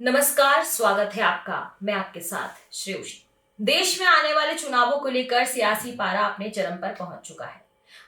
नमस्कार, स्वागत है आपका। मैं आपके साथ श्रेयोशी। देश में आने वाले चुनावों को लेकर सियासी पारा अपने चरम पर पहुंच चुका है।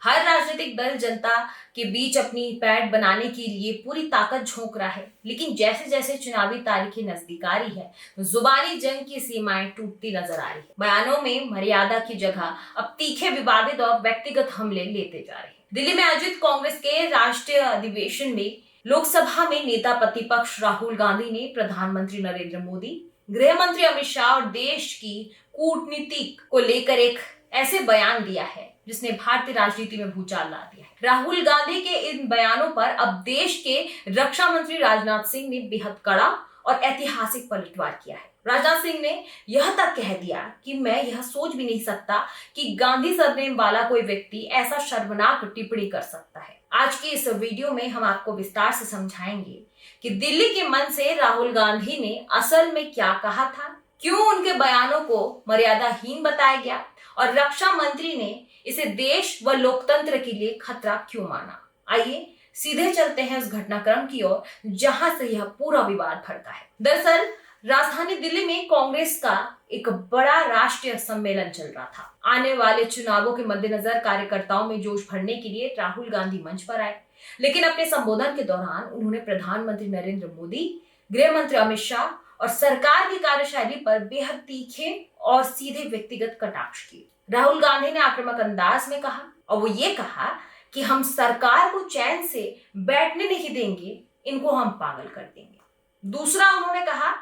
हर राजनीतिक दल जनता के बीच अपनी पैठ बनाने के लिए पूरी ताकत झोंक रहा है, लेकिन जैसे जैसे चुनावी तारीखें नजदीक आ रही है, जुबानी जंग की सीमाएं टूटती नजर आ रही है। बयानों में मर्यादा की जगह अब तीखे, विवादित और व्यक्तिगत हमले लेते जा रहे हैं। दिल्ली में आयोजित कांग्रेस के राष्ट्रीय अधिवेशन में लोकसभा में नेता प्रतिपक्ष राहुल गांधी ने प्रधानमंत्री नरेंद्र मोदी, गृह मंत्री अमित शाह और देश की कूटनीति को लेकर एक ऐसे बयान दिया है जिसने भारतीय राजनीति में भूचाल ला दिया है। राहुल गांधी के इन बयानों पर अब देश के रक्षा मंत्री राजनाथ सिंह ने बेहद कड़ा और ऐतिहासिक पलटवार किया है। राजनाथ सिंह ने यह तक कह दिया कि मैं यह सोच भी नहीं सकता कि गांधी सरनेम वाला कोई व्यक्ति ऐसा शर्मनाक टिप्पणी कर सकता है। आज की इस वीडियो में हम आपको विस्तार से समझाएंगे कि दिल्ली के मन से राहुल गांधी ने असल में क्या कहा था, क्यों उनके बयानों को मर्यादाहीन बताया गया और रक्षा मंत्री ने इसे देश व लोकतंत्र के लिए खतरा क्यों माना। आइए सीधे चलते हैं उस घटनाक्रम की ओर जहां से यह पूरा विवाद भड़का है। दरअसल राजधानी दिल्ली में कांग्रेस का एक बड़ा राष्ट्रीय सम्मेलन चल रहा था। आने वाले चुनावों के मद्देनजर कार्यकर्ताओं में जोश भरने के लिए राहुल गांधी मंच पर आए, लेकिन अपने संबोधन के दौरान उन्होंने प्रधानमंत्री नरेंद्र मोदी, गृह मंत्री अमित शाह और सरकार की कार्यशैली पर बेहद तीखे और सीधे व्यक्तिगत कटाक्ष किए। राहुल गांधी ने आक्रामक अंदाज में कहा और वो ये कहा कि हम सरकार को चैन से बैठने नहीं देंगे, इनको हम पागल कर देंगे। दूसरा उन्होंने कहा,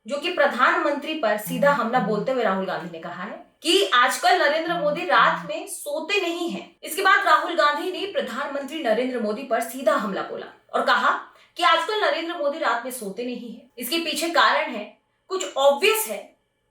जो कि प्रधानमंत्री पर सीधा हमला बोलते हुए राहुल गांधी ने कहा है कि आजकल नरेंद्र मोदी रात में सोते नहीं हैं। इसके बाद राहुल गांधी ने प्रधानमंत्री नरेंद्र मोदी पर सीधा हमला बोला और कहा कि आजकल नरेंद्र मोदी रात में सोते नहीं हैं। इसके पीछे कारण है, कुछ ऑब्वियस है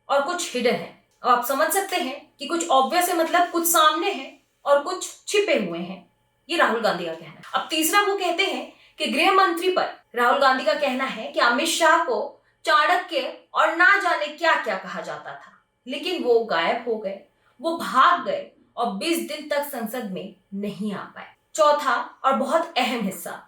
और कुछ हिडन है। अब आप समझ सकते हैं कि कुछ ऑब्वियस है मतलब कुछ सामने है और कुछ छिपे हुए हैं। ये राहुल गांधी का कहना है। अब तीसरा वो कहते हैं कि गृह मंत्री पर राहुल गांधी का कहना है कि अमित शाह को चाणक्य और ना जाने क्या क्या कहा जाता था, लेकिन वो गायब हो गए, वो भाग गए और 20 दिन तक संसद में नहीं आ पाए। चौथा और बहुत अहम हिस्सा,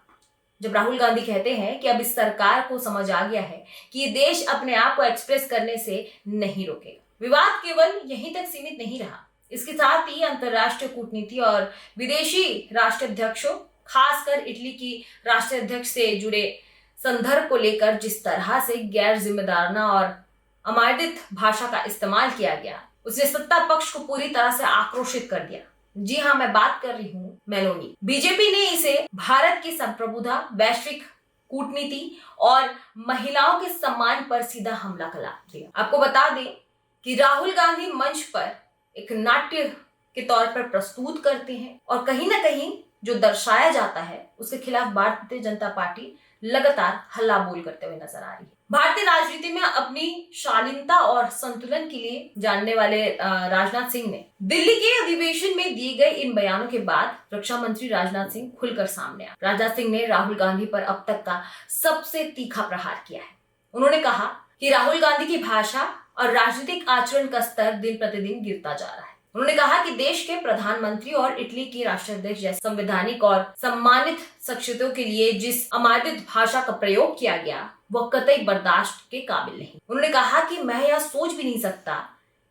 जब राहुल गांधी कहते हैं कि अब इस सरकार को समझ आ गया है कि ये देश अपने आप को एक्सप्रेस करने से नहीं रोकेगा। विवाद केवल यहीं तक सीमित नहीं रहा, इसके साथ ही अंतरराष्ट्रीय कूटनीति और विदेशी राष्ट्राध्यक्षों, खासकर इटली की राष्ट्राध्यक्ष से जुड़े संदर्भ को लेकर जिस तरह से गैर जिम्मेदाराना और अमानदित भाषा का इस्तेमाल किया गया, उसने सत्ता पक्ष को पूरी तरह से आक्रोशित कर दिया। जी हाँ, मैं बात कर रही हूँ मेलोनी। बीजेपी ने इसे भारत की संप्रभुता, वैश्विक कूटनीति और महिलाओं के सम्मान पर सीधा हमला करार दिया। आपको बता दें कि राहुल गांधी मंच पर एक नाट्य के तौर पर प्रस्तुत करते हैं और कहीं ना कहीं जो दर्शाया जाता है उसके खिलाफ भारतीय जनता पार्टी लगातार हल्ला बोल करते हुए नजर आ रही है। भारतीय राजनीति में अपनी शालीनता और संतुलन के लिए जानने वाले राजनाथ सिंह ने दिल्ली के अधिवेशन में दिए गए इन बयानों के बाद रक्षा मंत्री राजनाथ सिंह खुलकर सामने आए। राजनाथ सिंह ने राहुल गांधी पर अब तक का सबसे तीखा प्रहार किया है। उन्होंने कहा कि राहुल गांधी की भाषा और राजनीतिक आचरण का स्तर दिन प्रतिदिन गिरता जा रहा है। उन्होंने कहा कि देश के प्रधानमंत्री और इटली के राष्ट्राध्यक्ष जैसे संवैधानिक और सम्मानित शख्सियतों के लिए जिस अमानदित भाषा का प्रयोग किया गया वह कतई बर्दाश्त के काबिल नहीं। उन्होंने कहा कि मैं यह सोच भी नहीं सकता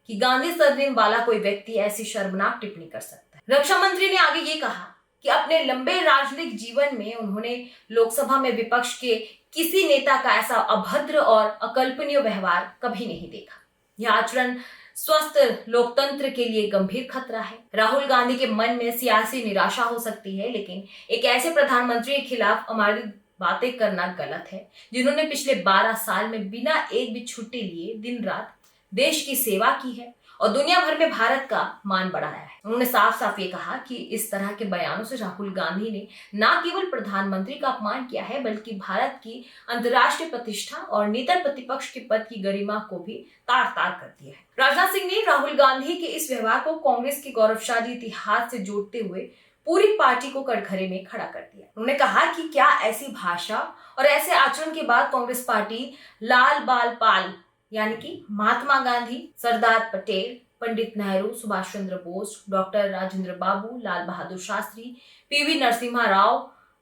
कि गांधी सरनेम वाला कोई व्यक्ति ऐसी शर्मनाक टिप्पणी कर सकता है। रक्षा मंत्री ने आगे ये कहा कि अपने लंबे राजनीतिक जीवन में उन्होंने लोकसभा में विपक्ष के किसी नेता का ऐसा अभद्र और अकल्पनीय व्यवहार कभी नहीं देखा। यह आचरण स्वस्थ लोकतंत्र के लिए गंभीर खतरा है। राहुल गांधी के मन में सियासी निराशा हो सकती है, लेकिन एक ऐसे प्रधानमंत्री के खिलाफ अमानदित बातें करना गलत है जिन्होंने पिछले 12 साल में बिना एक भी छुट्टी लिए दिन रात देश की सेवा की है और दुनिया भर में भारत का मान बढ़ाया है। उन्होंने साफ साफ ये कहा कि इस तरह के बयानों से राहुल गांधी ने न केवल प्रधानमंत्री का अपमान किया है बल्कि भारत की अंतर्राष्ट्रीय प्रतिष्ठा और नेता प्रतिपक्ष के पद की गरिमा को भी तार तार कर दिया है। राजनाथ सिंह ने राहुल गांधी के इस व्यवहार को कांग्रेस के गौरवशाली इतिहास से जोड़ते हुए पूरी पार्टी को कटघरे में खड़ा कर दिया। उन्होंने कहा कि क्या ऐसी भाषा और ऐसे आचरण के बाद कांग्रेस पार्टी लाल बाल पाल यानी कि महात्मा गांधी, सरदार पटेल, पंडित नेहरू, सुभाष चंद्र बोस, डॉक्टर राजेंद्र बाबू, लाल बहादुर शास्त्री, पीवी नरसिम्हा राव,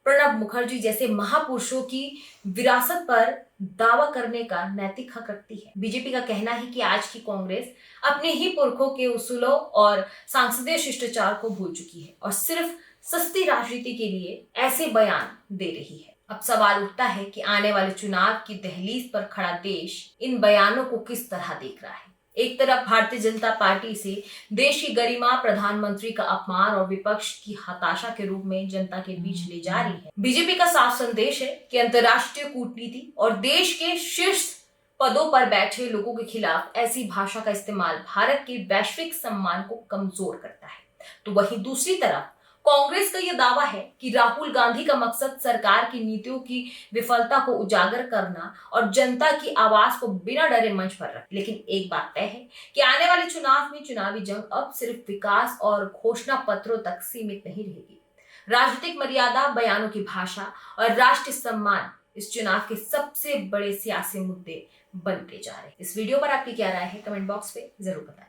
प्रणब मुखर्जी जैसे महापुरुषों की विरासत पर दावा करने का नैतिक हक रखती है। बीजेपी का कहना है कि आज की कांग्रेस अपने ही पुरखों के उसूलों और सांसदीय शिष्टाचार को भूल चुकी है और सिर्फ सस्ती राजनीति के लिए ऐसे बयान दे रही है। अब सवाल उठता है कि आने वाले चुनाव की दहलीज पर खड़ा देश इन बयानों को किस तरह देख रहा है। एक तरफ भारतीय जनता पार्टी से देश की गरिमा, प्रधानमंत्री का अपमान और विपक्ष की हताशा के रूप में जनता के बीच ले जा रही है। बीजेपी का साफ संदेश है कि अंतर्राष्ट्रीय कूटनीति और देश के शीर्ष पदों पर बैठे लोगों के खिलाफ ऐसी भाषा का इस्तेमाल भारत के वैश्विक सम्मान को कमजोर करता है। तो वहीं दूसरी तरफ कांग्रेस का यह दावा है कि राहुल गांधी का मकसद सरकार की नीतियों की विफलता को उजागर करना और जनता की आवाज को बिना डरे मंच पर रखना। लेकिन एक बात तय है कि आने वाले चुनाव में चुनावी जंग अब सिर्फ विकास और घोषणा पत्रों तक सीमित नहीं रहेगी। राजनीतिक मर्यादा, बयानों की भाषा और राष्ट्रीय सम्मान इस चुनाव के सबसे बड़े सियासी मुद्दे बनते जा रहे हैं। इस वीडियो पर आपकी क्या राय है, कमेंट बॉक्स पे जरूर बताएं।